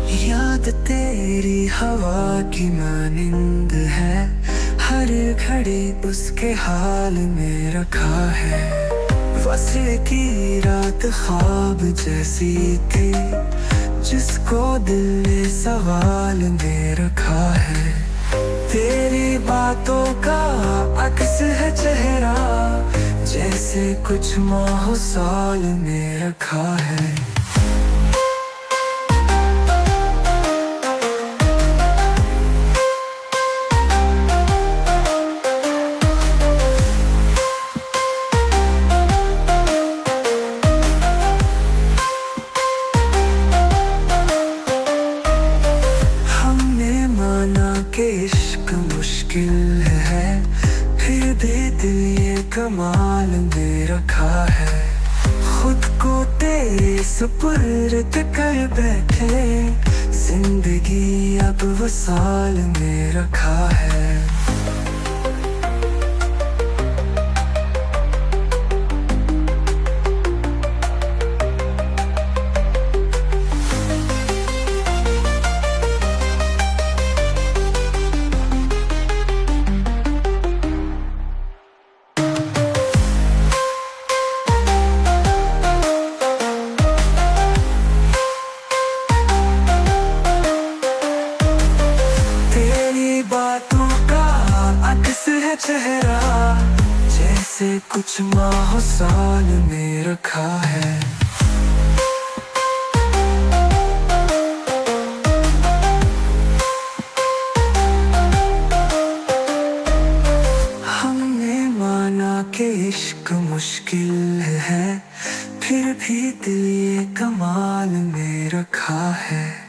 याद तेरी हवा की मानिंद है, हर घड़ी उसके हाल में रखा है। वसे की रात ख्वाब जैसी थी, जिसको दिल ने सवाल में रखा है। तेरी बातों का अक्स है चेहरा, जैसे कुछ माह साल में रखा है। के इश्क मुश्किल है, फिर भी दिल ये कमाल में रखा है। खुद को तेरे सुपुर्द कर बैठे, जिंदगी अब वसाल में रखा है। बातों का अक्स है चेहरा, जैसे कुछ माह साल में रखा है। हमने माना कि इश्क मुश्किल है, फिर भी दिल ये कमाल में रखा है।